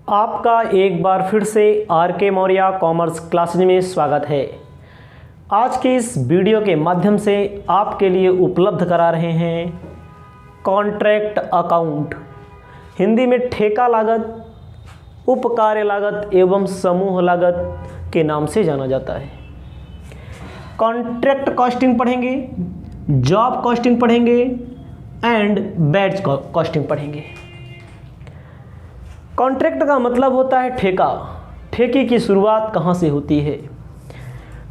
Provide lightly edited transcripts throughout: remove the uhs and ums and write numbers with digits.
आपका एक बार फिर से आर के मौर्य कॉमर्स क्लासेज में स्वागत है। आज के इस वीडियो के माध्यम से आपके लिए उपलब्ध करा रहे हैं कॉन्ट्रैक्ट अकाउंट, हिंदी में ठेका लागत, उपकार्य लागत एवं समूह लागत के नाम से जाना जाता है। कॉन्ट्रैक्ट कॉस्टिंग पढ़ेंगे, जॉब कॉस्टिंग पढ़ेंगे एंड बैच कॉस्टिंग पढ़ेंगे। कॉन्ट्रैक्ट का मतलब होता है ठेका। ठेके की शुरुआत कहाँ से होती है?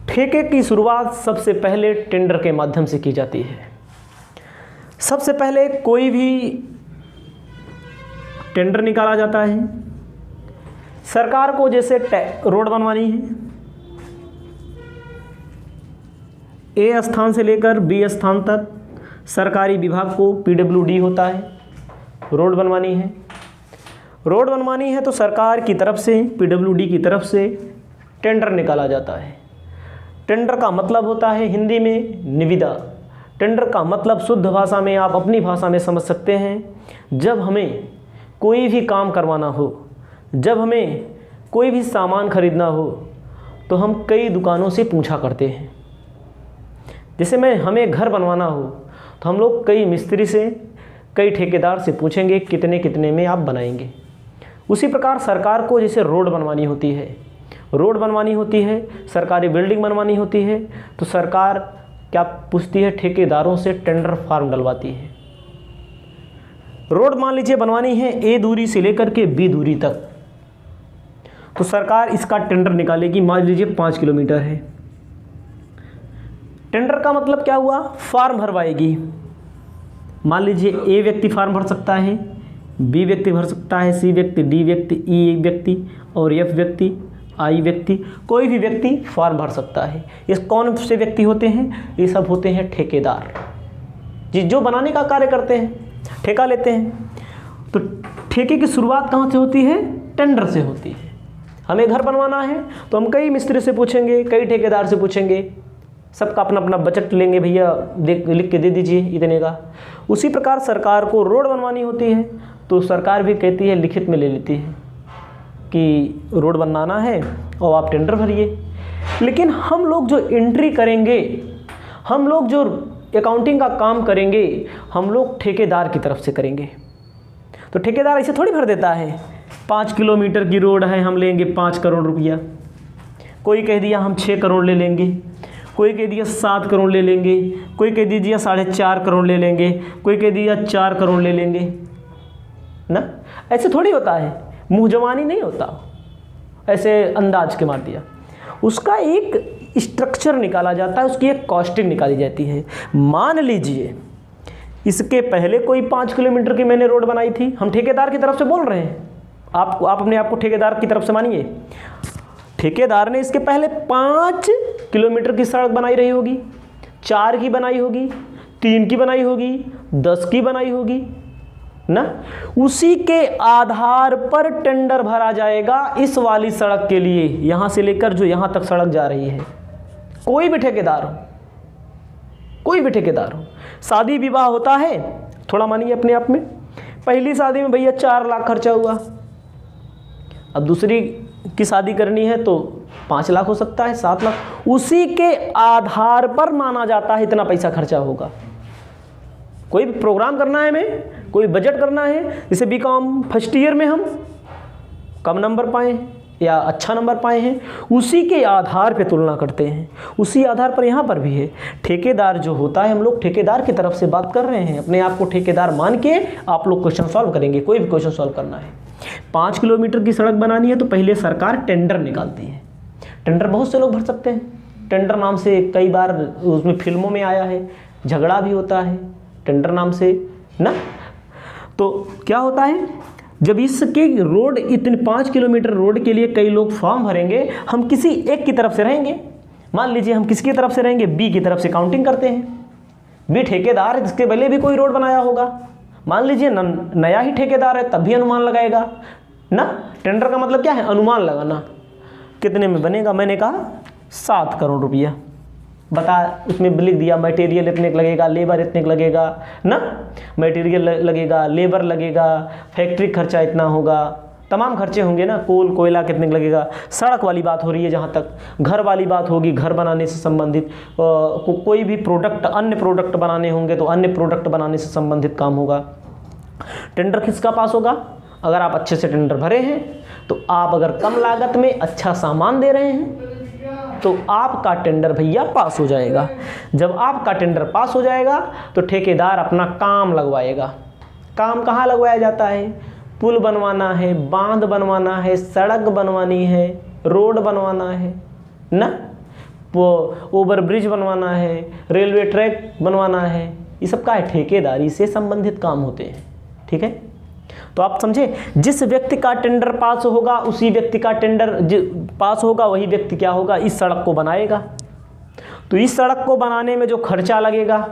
ठेके की शुरुआत सबसे पहले टेंडर के माध्यम से की जाती है। सबसे पहले कोई भी टेंडर निकाला जाता है। सरकार को जैसे रोड बनवानी है, ए स्थान से लेकर बी स्थान तक सरकारी विभाग को PWD होता है, रोड बनवानी है। रोड बनवानी है तो सरकार की तरफ से, PWD की तरफ से टेंडर निकाला जाता है। टेंडर का मतलब होता है हिंदी में निविदा। टेंडर का मतलब शुद्ध भाषा में आप अपनी भाषा में समझ सकते हैं। जब हमें कोई भी काम करवाना हो, जब हमें कोई भी सामान खरीदना हो तो हम कई दुकानों से पूछा करते हैं। जैसे हमें घर बनवाना हो तो हम लोग कई मिस्त्री से, कई ठेकेदार से पूछेंगे कितने कितने में आप बनाएंगे। उसी प्रकार सरकार को जैसे रोड बनवानी होती है, सरकारी बिल्डिंग बनवानी होती है तो सरकार क्या पूछती है? ठेकेदारों से टेंडर फॉर्म डलवाती है। रोड मान लीजिए बनवानी है A दूरी से लेकर के B दूरी तक, तो सरकार इसका टेंडर निकालेगी। मान लीजिए 5 किलोमीटर है। टेंडर का मतलब क्या हुआ? फॉर्म भरवाएगी। मान लीजिए A व्यक्ति फॉर्म भर सकता है, B व्यक्ति भर सकता है, C व्यक्ति, D व्यक्ति, E व्यक्ति और F व्यक्ति, I व्यक्ति, कोई भी व्यक्ति फॉर्म भर सकता है। ये कौन से व्यक्ति होते हैं? ये सब होते हैं ठेकेदार, जो बनाने का कार्य करते हैं, ठेका लेते हैं। तो ठेके की शुरुआत कहाँ से होती है? टेंडर से होती है। हमें घर बनवाना है तो हम कई मिस्त्री से पूछेंगे, कई ठेकेदार से पूछेंगे, सबका अपना अपना बजट लेंगे, भैया लिख के दे दीजिए इतने का। उसी प्रकार सरकार को रोड बनवानी होती है तो सरकार भी कहती है, लिखित में ले लेती है कि रोड बनाना है और आप टेंडर भरिए। लेकिन हम लोग जो एंट्री करेंगे, हम लोग जो अकाउंटिंग का काम करेंगे, हम लोग ठेकेदार की तरफ से करेंगे। तो ठेकेदार ऐसे थोड़ी भर देता है 5 किलोमीटर की रोड है, हम लेंगे 5 करोड़ रुपया। कोई कह दिया हम 6 करोड़ ले लेंगे, कोई कह दिया 7 करोड़ ले लेंगे, कोई कह दीजिए 4.5 करोड़ ले लेंगे, कोई कह दिया 4 करोड़ ले लेंगे ना। ऐसे थोड़ी होता है, मुँह जवानी नहीं होता, ऐसे अंदाज के मार दिया। उसका एक स्ट्रक्चर निकाला जाता है, उसकी एक कॉस्टिंग निकाली जाती है। मान लीजिए इसके पहले कोई 5 किलोमीटर की मैंने रोड बनाई थी, हम ठेकेदार की तरफ से बोल रहे हैं। आप अपने आप को ठेकेदार की तरफ से मानिए। ठेकेदार ने इसके पहले 5 किलोमीटर की सड़क बनाई रही होगी, 4 की बनाई होगी, 3 की बनाई होगी, 10 की बनाई होगी ना। उसी के आधार पर टेंडर भरा जाएगा इस वाली सड़क के लिए, यहां से लेकर जो यहां तक सड़क जा रही है। कोई भी ठेकेदार हो, शादी विवाह होता है, थोड़ा मानिए अपने आप में। पहली शादी में भैया 4 लाख खर्चा हुआ, अब दूसरी की शादी करनी है तो 5 लाख हो सकता है, 7 लाख। उसी के आधार पर माना जाता है इतना पैसा खर्चा होगा। कोई भी प्रोग्राम करना है हमें, कोई बजट करना है, जैसे BCom फर्स्ट ईयर में हम कम नंबर पाए या अच्छा नंबर पाए हैं, उसी के आधार पे तुलना करते हैं। उसी आधार पर यहाँ पर भी है। ठेकेदार जो होता है, हम लोग ठेकेदार की तरफ से बात कर रहे हैं। अपने आप को ठेकेदार मान के आप लोग क्वेश्चन सॉल्व करेंगे। कोई भी क्वेश्चन सॉल्व करना है, 5 किलोमीटर की सड़क बनानी है तो पहले सरकार टेंडर निकालती है। टेंडर बहुत से लोग भर सकते हैं। टेंडर नाम से कई बार उसमें फिल्मों में आया है, झगड़ा भी होता है टेंडर नाम से ना। तो क्या होता है, जब इसके रोड इतने 5 किलोमीटर रोड के लिए कई लोग फॉर्म भरेंगे, हम किसी एक की तरफ से रहेंगे। मान लीजिए हम किसकी तरफ से रहेंगे? B की तरफ से काउंटिंग करते हैं। B ठेकेदार है, जिसके पहले भी कोई रोड बनाया होगा। मान लीजिए नया ही ठेकेदार है, तब भी अनुमान लगाएगा ना। टेंडर का मतलब क्या है? अनुमान लगाना। कितने में बनेगा? मैंने कहा 7 करोड़ रुपया। बता, उसमें लिख दिया मटेरियल इतने का लगेगा, लेबर इतने का लगेगा ना। मटेरियल लगेगा, लेबर लगेगा, फैक्ट्री खर्चा इतना होगा, तमाम खर्चे होंगे ना, कोल कोयला कितने लगेगा, सड़क वाली बात हो रही है, जहाँ तक घर वाली बात होगी, घर बनाने से संबंधित कोई भी प्रोडक्ट, अन्य प्रोडक्ट बनाने होंगे तो अन्य प्रोडक्ट बनाने से संबंधित काम होगा। टेंडर किसका पास होगा? अगर आप अच्छे से टेंडर भरे हैं तो आप अगर कम लागत में अच्छा सामान दे रहे हैं तो आपका टेंडर भैया पास हो जाएगा। जब आपका टेंडर पास हो जाएगा तो ठेकेदार अपना काम लगवाएगा। काम कहाँ लगवाया जाता है? पुल बनवाना है, बांध बनवाना है, सड़क बनवानी है, रोड बनवाना है ना, वो ओवरब्रिज बनवाना है, रेलवे ट्रैक बनवाना है, ये सब का है, ठेकेदारी से संबंधित काम होते हैं। ठीक है, तो आप समझे, जिस व्यक्ति का टेंडर पास होगा उसी व्यक्ति का टेंडर पास होगा, वही व्यक्ति क्या होगा, इस सड़क को बनाएगा। तो इस सड़क को बनाने में जो खर्चा लगेगा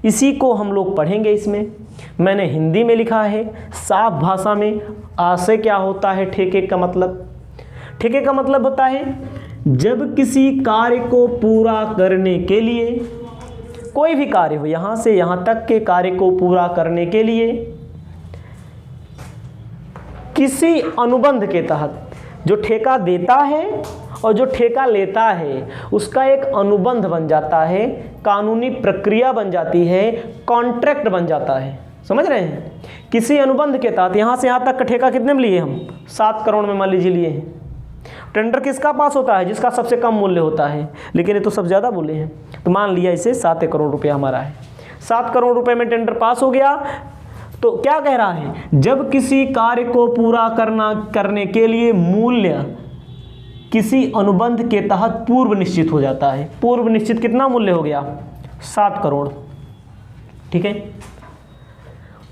इसी को हम लोग पढ़ेंगे। इसमें मैंने हिंदी में लिखा है साफ भाषा में। आशय क्या होता है ठेके का मतलब? ठेके का मतलब होता है जब किसी कार्य को पूरा करने के लिए, कोई भी कार्य हो, यहाँ से यहाँ तक के कार्य को पूरा करने के लिए किसी अनुबंध के तहत, जो ठेका देता है और जो ठेका लेता है उसका एक अनुबंध बन जाता है, कानूनी प्रक्रिया बन जाती है, कॉन्ट्रैक्ट बन जाता है। समझ रहे हैं? किसी अनुबंध के तहत यहाँ से यहाँ तक का ठेका कितने में लिए हम? 7 करोड़ में मान लीजिए लिए हैं। टेंडर किसका पास होता है? जिसका सबसे कम मूल्य होता है, लेकिन ये तो सब ज़्यादा बोले हैं, तो मान लिया इसे 7 करोड़ रुपया हमारा है। 7 करोड़ रुपए में टेंडर पास हो गया। तो क्या कह रहा है? जब किसी कार्य को पूरा करने के लिए मूल्य किसी अनुबंध के तहत पूर्व निश्चित हो जाता है। पूर्व निश्चित कितना मूल्य हो गया? 7 करोड़। ठीक है,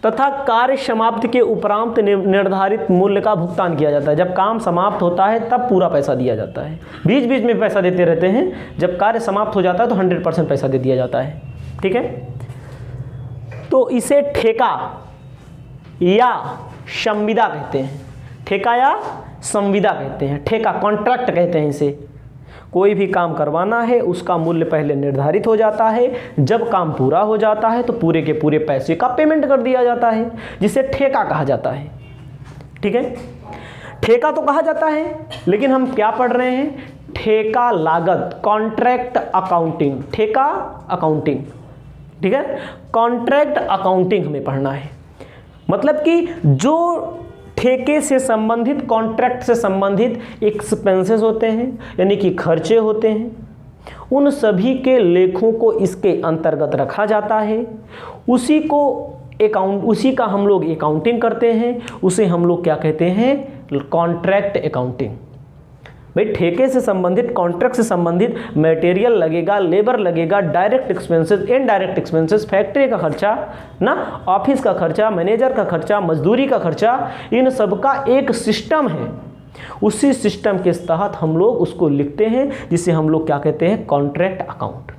तथा कार्य समाप्ति के उपरांत निर्धारित मूल्य का भुगतान किया जाता है। जब काम समाप्त होता है तब पूरा पैसा दिया जाता है, बीच बीच में पैसा देते रहते हैं। जब कार्य समाप्त हो जाता है तो 100% पैसा दे दिया जाता है। ठीक है, तो इसे ठेका या संविदा कहते हैं। ठेका या संविदा कहते हैं, ठेका कॉन्ट्रैक्ट कहते हैं इसे। कोई भी काम करवाना है उसका मूल्य पहले निर्धारित हो जाता है, जब काम पूरा हो जाता है तो पूरे के पूरे पैसे का पेमेंट कर दिया जाता है, जिसे ठेका कहा जाता है। ठीक है, ठेका तो कहा जाता है, लेकिन हम क्या पढ़ रहे हैं? ठेका लागत, कॉन्ट्रैक्ट अकाउंटिंग, ठेका अकाउंटिंग। ठीक है, कॉन्ट्रैक्ट अकाउंटिंग हमें पढ़ना है। मतलब कि जो ठेके से संबंधित, कॉन्ट्रैक्ट से संबंधित एक्सपेंसेस होते हैं, यानी कि खर्चे होते हैं, उन सभी के लेखों को इसके अंतर्गत रखा जाता है। उसी का हम लोग अकाउंटिंग करते हैं, उसे हम लोग क्या कहते हैं? Contract accounting. भाई ठेके से संबंधित, कॉन्ट्रैक्ट से संबंधित मटेरियल लगेगा, लेबर लगेगा, direct expenses, indirect expenses, factory का खर्चा ना, ऑफिस का खर्चा, मैनेजर का खर्चा, मजदूरी का खर्चा, इन सब का एक सिस्टम है। उसी सिस्टम के तहत हम लोग उसको लिखते हैं, जिसे हम लोग क्या कहते हैं? Contract account.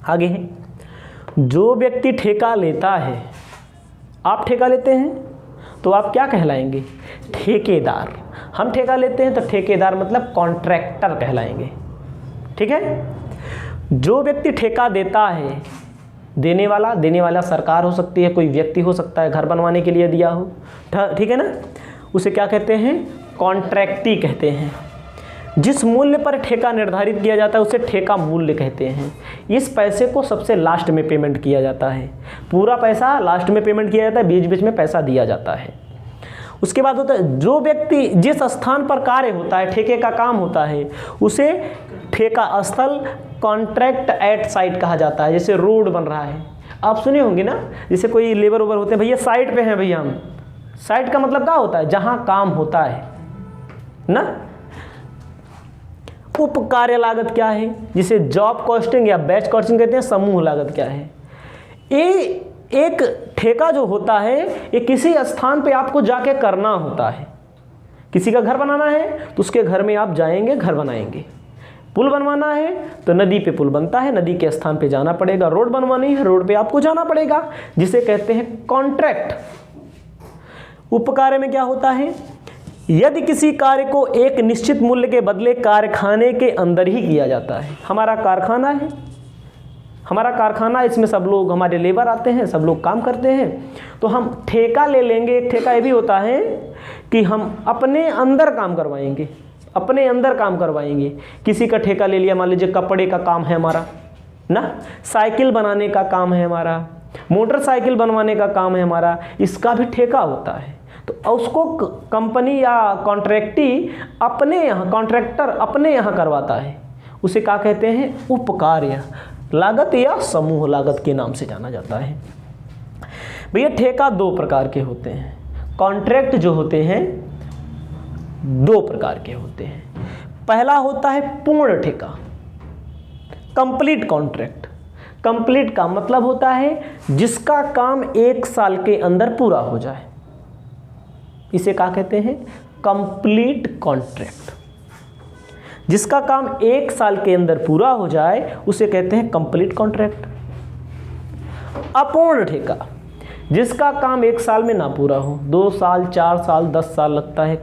आगे है, जो व्यक्ति ठेका लेता है, आप ठेका लेते हैं तो आप क्या कहलाएंगे? ठेकेदार। हम ठेका लेते हैं तो ठेकेदार मतलब कॉन्ट्रैक्टर कहलाएंगे। ठीक है, जो व्यक्ति ठेका देता है, देने वाला सरकार हो सकती है, कोई व्यक्ति हो सकता है, घर बनवाने के लिए दिया हो, ठीक है ना, उसे क्या कहते हैं? कॉन्ट्रैक्टी कहते हैं। जिस मूल्य पर ठेका निर्धारित किया जाता है उसे ठेका मूल्य कहते हैं। इस पैसे को सबसे लास्ट में पेमेंट किया जाता है, पूरा पैसा लास्ट में पेमेंट किया जाता है, बीच बीच में पैसा दिया जाता है। उसके बाद होता है, जो व्यक्ति जिस स्थान पर कार्य होता है, ठेके का काम होता है, उसे ठेका स्थल, कॉन्ट्रैक्ट एट साइट कहा जाता है। जैसे रोड बन रहा है, आप सुने होंगे ना, जैसे कोई लेबर ओबर होते हैं, भैया साइट पे हैं भैया हम। साइट का मतलब क्या होता है? जहाँ काम होता है ना। उप कार्य लागत क्या है? जिसे जॉब कॉस्टिंग या बैच कॉस्टिंग कहते हैं। समूह लागत क्या है? ये एक ठेका जो होता है ये किसी स्थान पे आपको जाके करना होता है। किसी का घर बनाना है तो उसके घर में आप जाएंगे, घर बनाएंगे। पुल बनवाना है तो नदी पे पुल बनता है, नदी के स्थान पे जाना पड़ेगा। रोड बनवानी है, रोड पे आपको जाना पड़ेगा, जिसे कहते हैं कॉन्ट्रैक्ट। उपकार्य में क्या होता है? यदि किसी कार्य को एक निश्चित मूल्य के बदले कारखाने के अंदर ही किया जाता है। हमारा कारखाना है, हमारा कारखाना, इसमें सब लोग हमारे लेबर आते हैं, सब लोग काम करते हैं, तो हम ठेका ले लेंगे। एक ठेका ये भी होता है कि हम अपने अंदर काम करवाएंगे, अपने अंदर काम करवाएंगे। किसी का ठेका ले लिया, मान लीजिए कपड़े का काम है हमारा ना, साइकिल बनाने का काम है हमारा, मोटरसाइकिल बनवाने का काम है हमारा, इसका भी ठेका होता है। तो उसको कंपनी या कॉन्ट्रैक्टी अपने यहाँ, कॉन्ट्रैक्टर अपने यहाँ करवाता है, उसे क्या कहते हैं, उपकार्य लागत या समूह लागत के नाम से जाना जाता है। भैया ठेका दो प्रकार के होते हैं, कॉन्ट्रैक्ट जो होते हैं दो प्रकार के होते हैं। पहला होता है पूर्ण ठेका, कंप्लीट कॉन्ट्रैक्ट। कंप्लीट का मतलब होता है जिसका काम 1 साल के अंदर पूरा हो जाए, इसे क्या कहते हैं, कंप्लीट कॉन्ट्रैक्ट। जिसका काम 1 साल के अंदर पूरा हो जाए उसे कहते हैं कंप्लीट कॉन्ट्रैक्ट। अपूर्ण ठेका, जिसका काम 1 साल में ना पूरा हो, 2 साल 4 साल 10 साल लगता है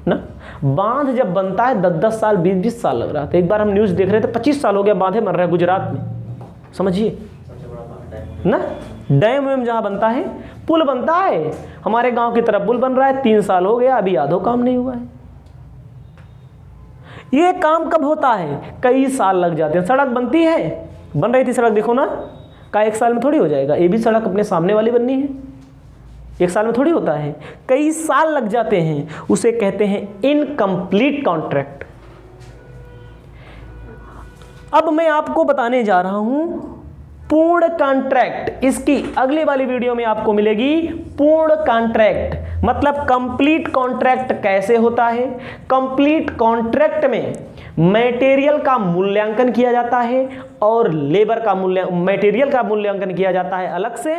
ना। बांध जब बनता है 10-10 साल 20-20 साल लग रहा था। एक बार हम न्यूज़ देख रहे थे 25 साल हो गया बांधे बन रहा है गुजरात में, समझिए ना। डैम वेम जहाँ बनता है, पुल बनता है, हमारे गांव की तरफ पुल बन रहा है, 3 साल हो गया, अभी आधो काम नहीं हुआ है। ये काम कब होता है, कई साल लग जाते हैं। सड़क बनती है, बन रही थी सड़क, देखो ना, का 1 साल में थोड़ी हो जाएगा। ये भी सड़क अपने सामने वाली बननी है, 1 साल में थोड़ी होता है, कई साल लग जाते हैं, उसे कहते हैं इनकम्प्लीट कॉन्ट्रैक्ट। अब मैं आपको बताने जा रहा हूं पूर्ण कॉन्ट्रैक्ट। इसकी अगली वाली वीडियो में आपको मिलेगी पूर्ण कॉन्ट्रैक्ट, मतलब कंप्लीट कॉन्ट्रैक्ट कैसे होता है। कंप्लीट कॉन्ट्रैक्ट में मटेरियल का मूल्यांकन किया जाता है और लेबर का मटेरियल का मूल्यांकन किया जाता है अलग से,